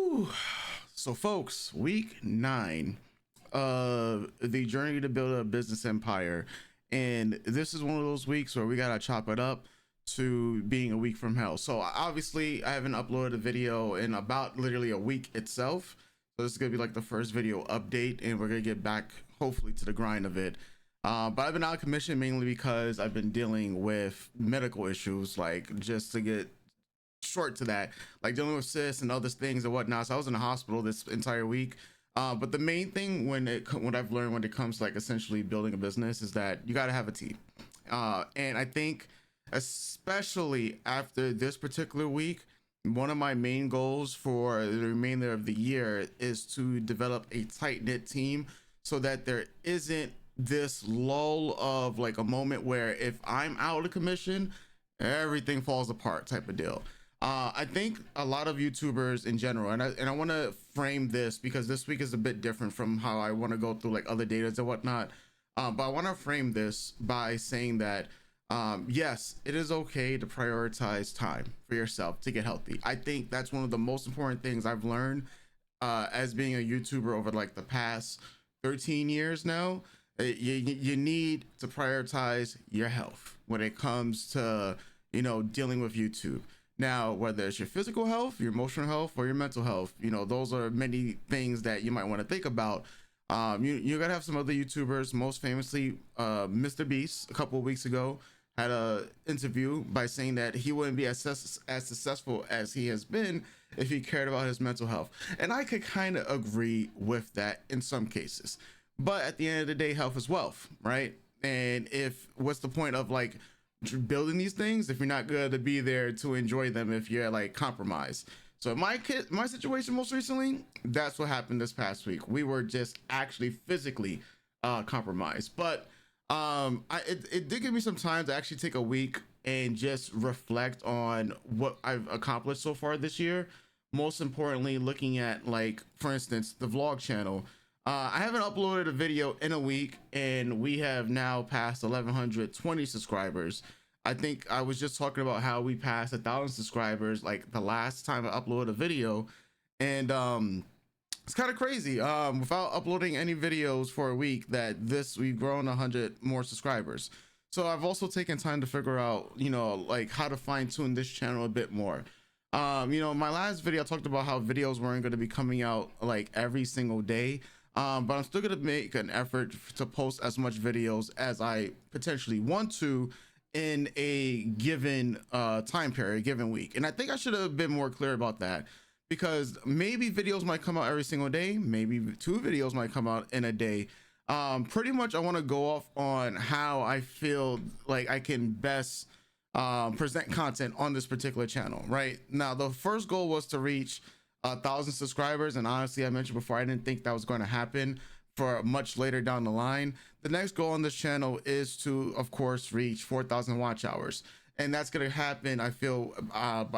Whew. So, folks, week 9 of the journey to build a business empire. And this is one of those weeks where we got to chop it up to being a week from hell. So, obviously, I haven't uploaded a video in about literally a week itself. So, this is going to be like the first video update, and we're going to get back, hopefully, to the grind of it. But I've been out of commission mainly because I've been dealing with medical issues, like just to get short to that, like dealing with cysts and other things and whatnot. So I was in the hospital this entire week. But the main thing what I've learned when it comes to like essentially building a business is that you got to have a team. And I think especially after this particular week, one of my main goals for the remainder of the year is to develop a tight knit team so that there isn't this lull of like a moment where if I'm out of commission, everything falls apart type of deal. I think a lot of YouTubers in general, and I want to frame this because this week is a bit different from how I want to go through like other data and whatnot. But I want to frame this by saying that yes, it is okay to prioritize time for yourself to get healthy. I think that's one of the most important things I've learned as being a YouTuber over like the past 13 years now. You need to prioritize your health when it comes to dealing with YouTube. Now, whether it's your physical health, your emotional health, or your mental health, those are many things that you might want to think about. You gotta have some other YouTubers, most famously Mr. Beast a couple of weeks ago had a interview by saying that he wouldn't be as successful as he has been if he cared about his mental health. And I could kind of agree with that in some cases. But at the end of the day, health is wealth, right? And what's the point of like building these things if you're not going to be there to enjoy them if you're like compromised? So my situation most recently, that's what happened this past week. We were just actually physically compromised. But it did give me some time to actually take a week and just reflect on what I've accomplished so far this year. Most importantly, looking at, like, for instance, the vlog channel. I haven't uploaded a video in a week, and we have now passed 1,120 subscribers. I think I was just talking about how we passed 1,000 subscribers like the last time I uploaded a video, and it's kind of crazy. Without uploading any videos for a week, we've grown 100 more subscribers. So I've also taken time to figure out, like how to fine tune this channel a bit more. My last video I talked about how videos weren't going to be coming out like every single day. But I'm still going to make an effort to post as much videos as I potentially want to in a given time period, a given week. And I think I should have been more clear about that, because maybe videos might come out every single day. Maybe 2 videos might come out in a day. Pretty much I want to go off on how I feel like I can best present content on this particular channel. Right now, the first goal was to reach 1,000 subscribers, and honestly, I mentioned before, I didn't think that was going to happen for much later down the line. The next goal on this channel is to, of course, reach 4,000 watch hours, and that's going to happen, I feel,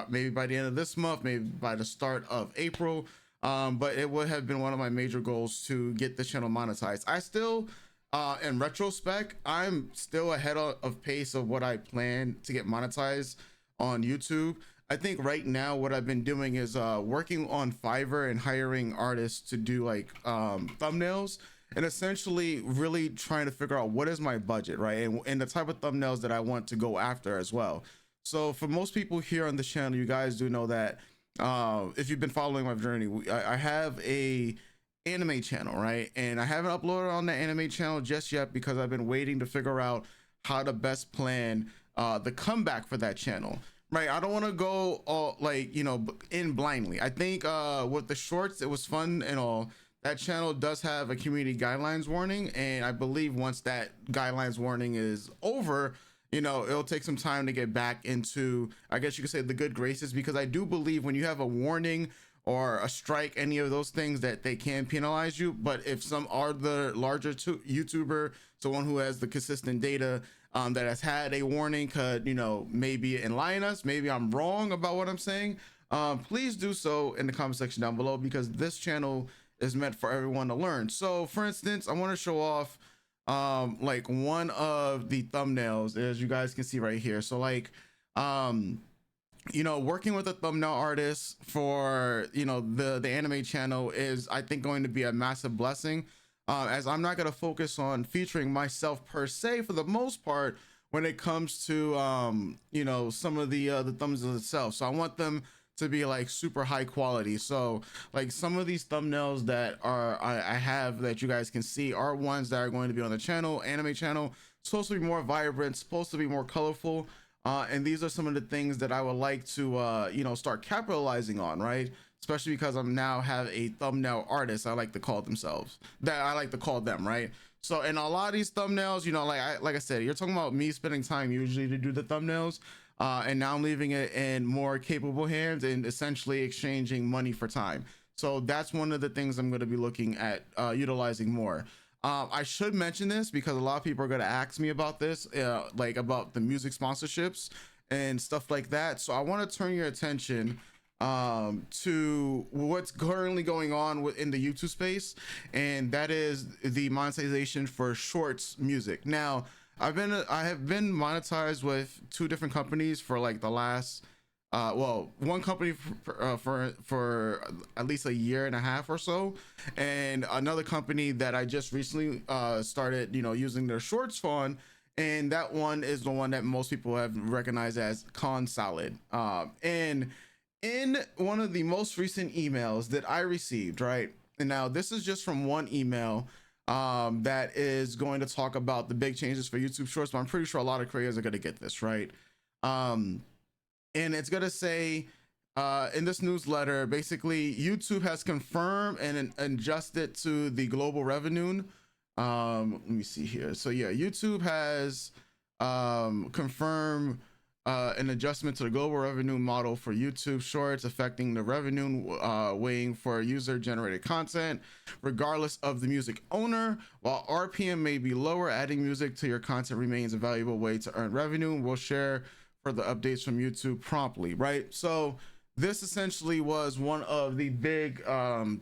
maybe by the end of this month, maybe by the start of April. But it would have been one of my major goals to get the channel monetized. I still, in retrospect, I'm still ahead of pace of what I plan to get monetized on YouTube. I think right now what I've been doing is working on Fiverr and hiring artists to do like thumbnails, and essentially really trying to figure out what is my budget, right? And the type of thumbnails that I want to go after as well. So for most people here on the channel, you guys do know that if you've been following my journey, I have a anime channel, right? And I haven't uploaded on the anime channel just yet because I've been waiting to figure out how to best plan the comeback for that channel. Right, I don't want to go all like in blindly. I think with the shorts, it was fun and all. That channel does have a community guidelines warning, and I believe once that guidelines warning is over, it'll take some time to get back into, I guess you could say, the good graces, because I do believe when you have a warning or a strike, any of those things, that they can penalize you. But if some are the larger YouTuber, someone who has the consistent data, that has had a warning, could maybe enlighten us. Maybe I'm wrong about what I'm saying. Please do so in the comment section down below, because this channel is meant for everyone to learn. So for instance, I want to show off like one of the thumbnails, as you guys can see right here. So like working with a thumbnail artist for the anime channel is, I think, going to be a massive blessing, as I'm not going to focus on featuring myself per se for the most part when it comes to some of the thumbnails itself. So I want them to be like super high quality. So like some of these thumbnails that I have that you guys can see are ones that are going to be on the channel, anime channel, supposed to be more vibrant, supposed to be more colorful. And these are some of the things that I would like to start capitalizing on, right? Especially because I'm now have a thumbnail artist, I like to call them, right? So in a lot of these thumbnails, like I said, you're talking about me spending time usually to do the thumbnails, and now I'm leaving it in more capable hands and essentially exchanging money for time. So that's one of the things I'm going to be looking at utilizing more. I should mention this because a lot of people are going to ask me about this, like about the music sponsorships and stuff like that. So I want to turn your attention to what's currently going on in the YouTube space, and that is the monetization for shorts music. Now, I have been monetized with two different companies for like the last one company for at least a year and a half or so, and another company that I just recently started using their shorts on, and that one is the one that most people have recognized as Con Salad. And in one of the most recent emails that I received, right, and now this is just from one email that is going to talk about the big changes for YouTube Shorts, but I'm pretty sure a lot of creators are going to get this, right? And it's going to say in this newsletter, basically, YouTube has confirmed and adjusted to the global revenue. Let me see here. So yeah, YouTube has confirmed an adjustment to the global revenue model for YouTube Shorts, affecting the revenue weighing for user-generated content, regardless of the music owner. While RPM may be lower, adding music to your content remains a valuable way to earn revenue. We'll share further updates from YouTube promptly, right? So this essentially was one of the big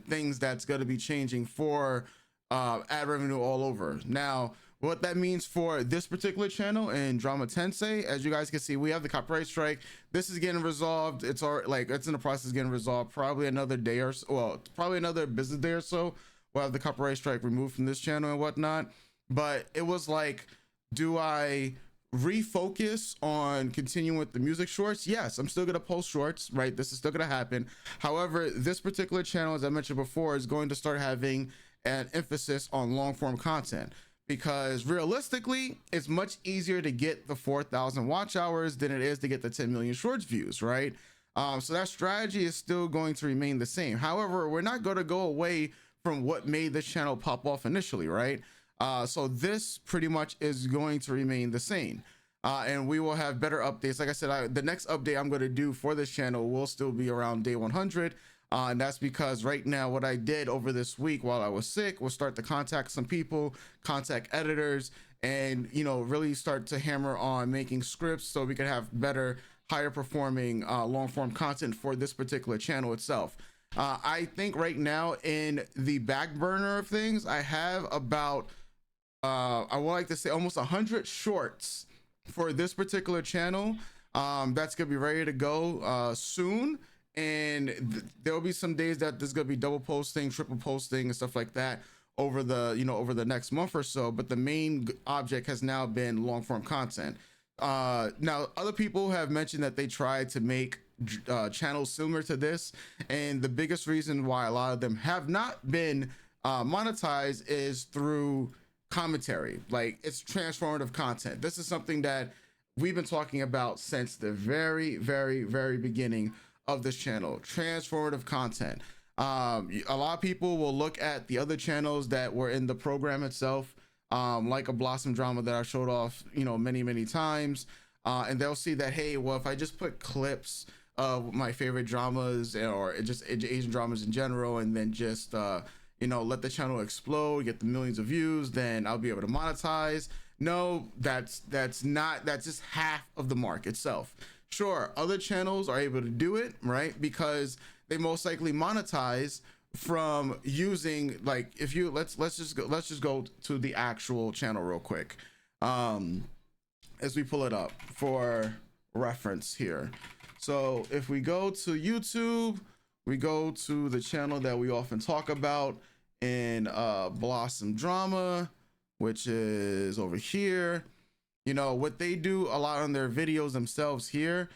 things that's going to be changing for ad revenue all over. Now, what that means for this particular channel and Drama Tensei, as you guys can see, we have the copyright strike. This is getting resolved. It's in the process of getting resolved. Probably another day or so, well, probably another business day or so, we'll have the copyright strike removed from this channel and whatnot. But it was like, do I refocus on continuing with the music shorts? Yes, I'm still gonna post shorts, right? This is still gonna happen. However, this particular channel, as I mentioned before, is going to start having an emphasis on long form content, because realistically, it's much easier to get the 4,000 watch hours than it is to get the 10 million shorts views, right? So that strategy is still going to remain the same. However, we're not going to go away from what made this channel pop off initially, right? So this pretty much is going to remain the same. And we will have better updates. Like I said, the next update I'm going to do for this channel will still be around day 100. And that's because right now what I did over this week while I was sick was start to contact some people, contact editors, and really start to hammer on making scripts so we could have better, higher performing long form content for this particular channel itself. I think right now in the back burner of things, I have about I would like to say almost 100 shorts for this particular channel that's gonna be ready to go soon. And there'll be some days that there's gonna be double posting, triple posting, and stuff like that over the over the next month or so. But the main object has now been long form content. Now, other people have mentioned that they tried to make channels similar to this, and the biggest reason why a lot of them have not been monetized is through commentary. Like, it's transformative content. This is something that we've been talking about since the very, very, very beginning of this channel. Transformative content. A lot of people will look at the other channels that were in the program itself, like a Blossom Drama that I showed off many times, and they'll see that, hey, well, if I just put clips of my favorite dramas or just Asian dramas in general, and then just let the channel explode, get the millions of views, then I'll be able to monetize. No, that's just half of the mark itself. Sure, other channels are able to do it, right? Because they most likely monetize from using, like, if you let's just go to the actual channel real quick, as we pull it up for reference here. So if we go to YouTube, we go to the channel that we often talk about in Blossom Drama, which is over here. You know what they do a lot on their videos themselves here,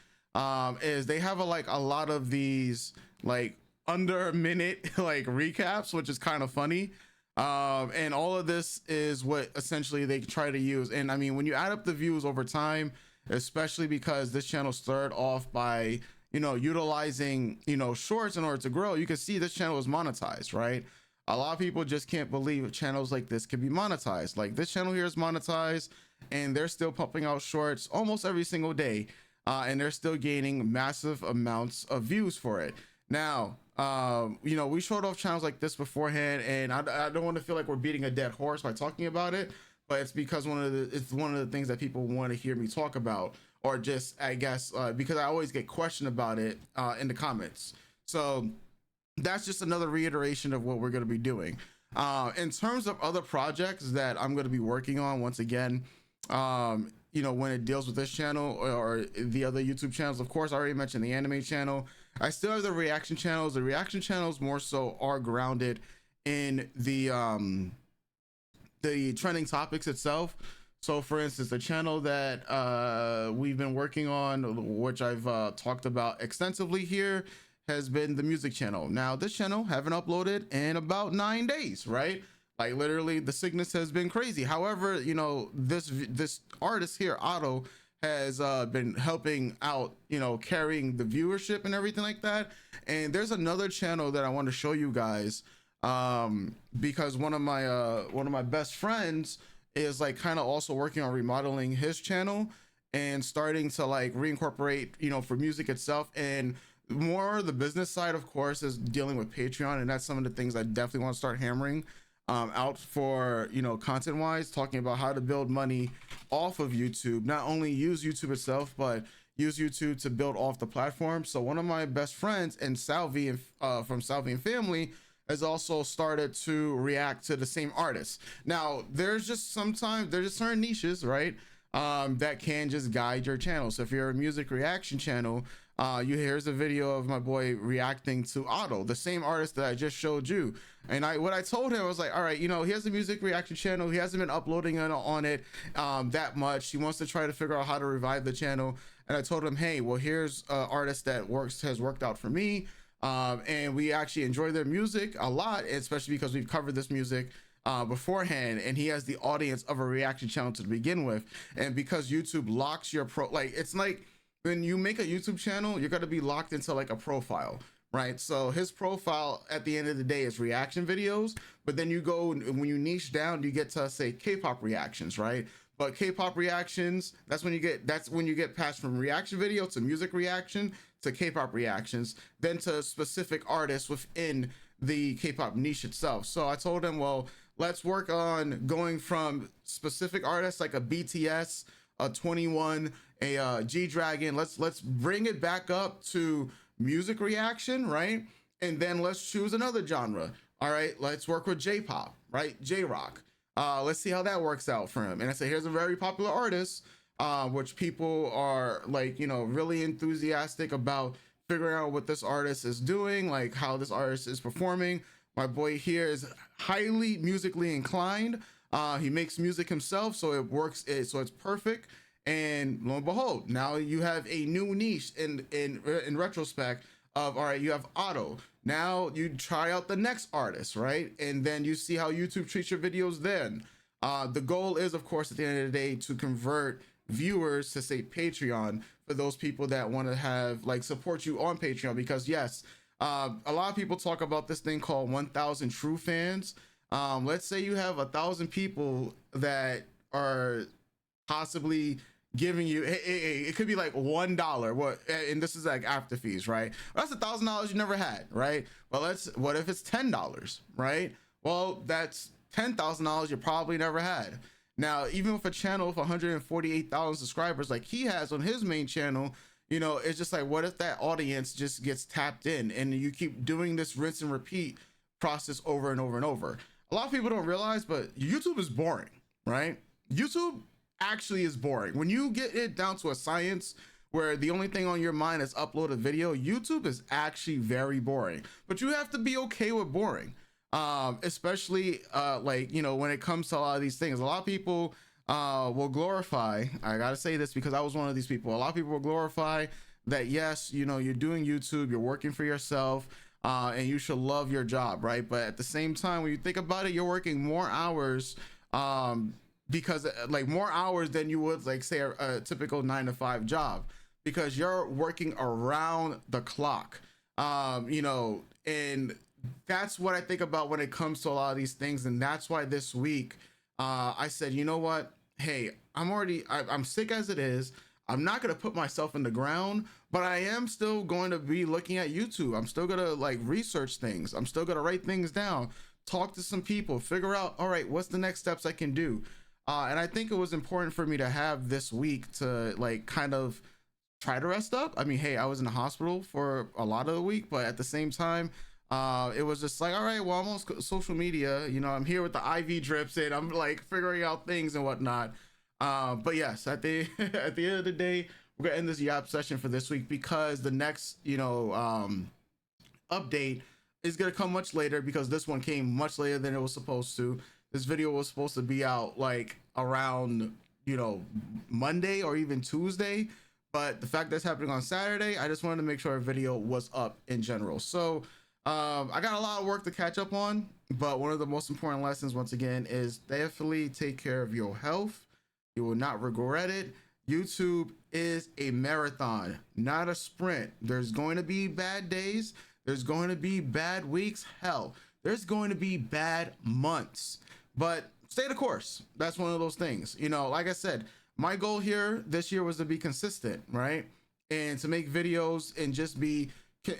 is they have a lot of these like under a minute like recaps, which is kind of funny. And all of this is what essentially they try to use. And I mean, when you add up the views over time, especially because this channel started off by, you know, utilizing, you know, shorts in order to grow, you can see this channel is monetized, right? A lot of people just can't believe channels like this can be monetized. Like this channel here is monetized, and they're still pumping out shorts almost every single day, and they're still gaining massive amounts of views for it. Now, you know, we showed off channels like this beforehand, and I don't want to feel like we're beating a dead horse by talking about it, but it's because it's one of the things that people want to hear me talk about, or just, I guess, because I always get questioned about it in the comments. So that's just another reiteration of what we're going to be doing. In terms of other projects that I'm going to be working on, once again, you know, when it deals with this channel or the other YouTube channels, of course, I already mentioned the anime channel. I still have the reaction channels. The reaction channels more so are grounded in the trending topics itself. So for instance, the channel that we've been working on, which I've talked about extensively here, has been the music channel. Now this channel haven't uploaded in about 9 days, right? Like literally the sickness has been crazy. However, you know, this artist here, Otto, has been helping out, you know, carrying the viewership and everything like that. And there's another channel that I want to show you guys, because one of my best friends is like kind of also working on remodeling his channel and starting to like reincorporate, you know, for music itself. And more the business side, of course, is dealing with Patreon, and that's some of the things I definitely want to start hammering out for, you know, content wise, talking about how to build money off of YouTube, not only use YouTube itself, but use YouTube to build off the platform. So one of my best friends, and Salvi from Salvi and Family, has also started to react to the same artists. Now there's just certain niches, right, that can just guide your channel. So if you're a music reaction channel, here's a video of my boy reacting to Otto, the same artist that I just showed you. And what I told him, I was like, all right, you know, he has a music reaction channel. He hasn't been uploading on it that much. He wants to try to figure out how to revive the channel. And I told him, hey, well, here's an artist that has worked out for me. And we actually enjoy their music a lot, especially because we've covered this music beforehand, and he has the audience of a reaction channel to begin with. And because YouTube locks your it's like when you make a YouTube channel, you're going to be locked into like a profile, right? So his profile at the end of the day is reaction videos, but then you go, when you niche down, you get to say K-pop reactions, right? But K-pop reactions, that's when you get passed from reaction video to music reaction to K-pop reactions, then to specific artists within the K-pop niche itself. So I told him, well, let's work on going from specific artists like a BTS, a 21, a G-Dragon. Let's bring it back up to music reaction, right? And then let's choose another genre. All right, let's work with J-pop, right? J-rock. Let's see how that works out for him. And I say, here's a very popular artist, which people are like, you know, really enthusiastic about figuring out what this artist is doing, like how this artist is performing. My boy here is highly musically inclined. He makes music himself, so it works. So it's perfect. And lo and behold, now you have a new niche in retrospect of, all right, you have Otto. Now you try out the next artist, right? And then you see how YouTube treats your videos then. The goal is, of course, at the end of the day, to convert viewers to, say, Patreon, for those people that want to have, like, support you on Patreon. Because yes, a lot of people talk about this thing called 1,000 true fans. Let's say you have 1,000 people that are possibly giving you, hey, it could be like $1, what, and this is like after fees, right? That's $1,000 you never had, right? But what if it's $10, right? Well, that's $10,000 you probably never had. Now, even with a channel with 148,000 subscribers like he has on his main channel, you know, it's just like, what if that audience just gets tapped in and you keep doing this rinse and repeat process over and over and over? A lot of people don't realize, but YouTube is boring, right? YouTube actually is boring. When you get it down to a science, where the only thing on your mind is upload a video, YouTube is actually very boring. But you have to be okay with boring, especially like, you know, when it comes to a lot of these things. A lot of people will glorify, I gotta say this because I was one of these people, a lot of people will glorify that, yes, you know, you're doing YouTube, you're working for yourself, and you should love your job, right? But at the same time, when you think about it, you're working more hours, because like more hours than you would like say a typical 9 to 5 job, because you're working around the clock, you know. And that's what I think about when it comes to a lot of these things. And that's why this week I said, you know what, hey, I'm sick as it is. I'm not going to put myself in the ground, but I am still going to be looking at YouTube. I'm still going to like research things. I'm still going to write things down, talk to some people, figure out, all right, what's the next steps I can do. And I think it was important for me to have this week to like kind of try to rest up. I mean, hey, I was in the hospital for a lot of the week, but at the same time, it was just like, all right, well, I'm on social media, you know, I'm here with the IV drips and I'm like figuring out things and whatnot. But yes, at the at the end of the day, we're gonna end this yap session for this week, because the next, you know, update is gonna come much later, because this one came much later than it was supposed to. This video was supposed to be out like around, you know, Monday or even Tuesday, but the fact that's happening on Saturday, I just wanted to make sure a video was up in general. So I got a lot of work to catch up on, but one of the most important lessons, once again, is definitely take care of your health. You will not regret it. YouTube is a marathon, not a sprint. There's going to be bad days. There's going to be bad weeks. Hell, there's going to be bad months, but stay the course. That's one of those things. You know, like I said, my goal here this year was to be consistent, right? And to make videos and just be,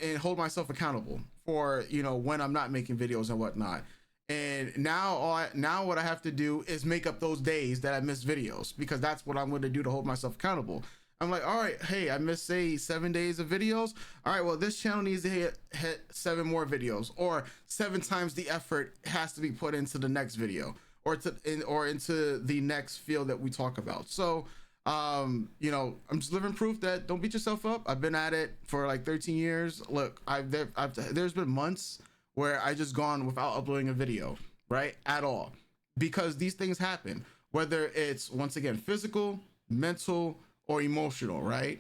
and hold myself accountable for, you know, when I'm not making videos and whatnot. And now now what I have to do is make up those days that I miss videos, because that's what I'm going to do to hold myself accountable. I'm like, all right, hey, I missed say 7 days of videos. All right, well, this channel needs to hit 7 more videos, or 7 times the effort has to be put into the next video, or into the next field that we talk about. So you know, I'm just living proof that don't beat yourself up. I've been at it for like 13 years. Look, there's been months where I just gone without uploading a video, right, at all, because these things happen, whether it's, once again, physical, mental, or emotional, right?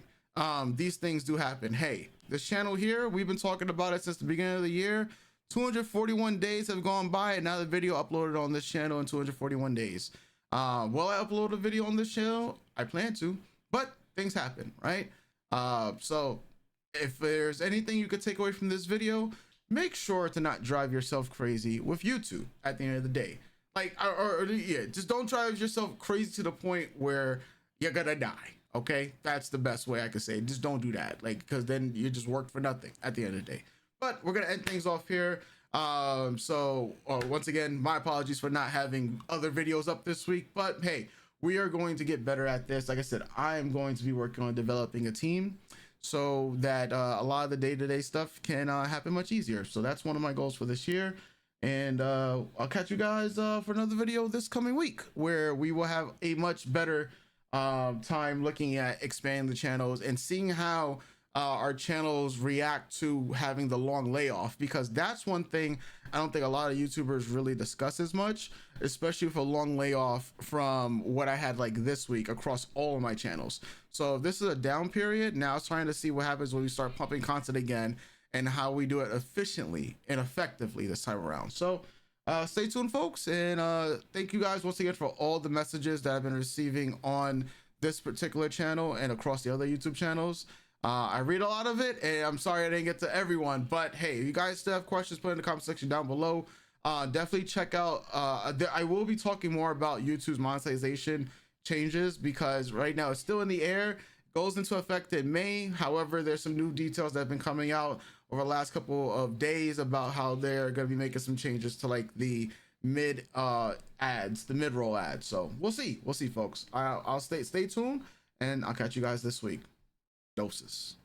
These things do happen. Hey, this channel here, we've been talking about it since the beginning of the year. 241 days have gone by, and now the video uploaded on this channel in 241 days. Will I upload a video on this channel? I plan to, but things happen, right? So if there's anything you could take away from this video, make sure to not drive yourself crazy with YouTube at the end of the day. Like, yeah, just don't drive yourself crazy to the point where you're gonna die. Okay, that's the best way I could say it. Just don't do that, like, because then you just worked for nothing at the end of the day. But we're gonna end things off here. So once again, my apologies for not having other videos up this week, but hey, we are going to get better at this. Like I said, I am going to be working on developing a team so that a lot of the day-to-day stuff can happen much easier. So that's one of my goals for this year. And I'll catch you guys for another video this coming week, where we will have a much better time looking at expanding the channels and seeing how our channels react to having the long layoff, because that's one thing I don't think a lot of YouTubers really discuss as much, especially with a long layoff from what I had like this week across all of my channels. So if this is a down period, now it's trying to see what happens when we start pumping content again, and how we do it efficiently and effectively this time around. So stay tuned, folks, and thank you guys once again for all the messages that I've been receiving on this particular channel and across the other YouTube channels. I read a lot of it, and I'm sorry I didn't get to everyone, but hey, if you guys still have questions, put in the comment section down below. Definitely check out, I will be talking more about YouTube's monetization changes, because right now it's still in the air. Goes into effect in May. However, there's some new details that have been coming out over the last couple of days about how they're going to be making some changes to like the mid ads, the mid-roll ads. So we'll see, folks. I'll stay tuned, and I'll catch you guys this week. Doses.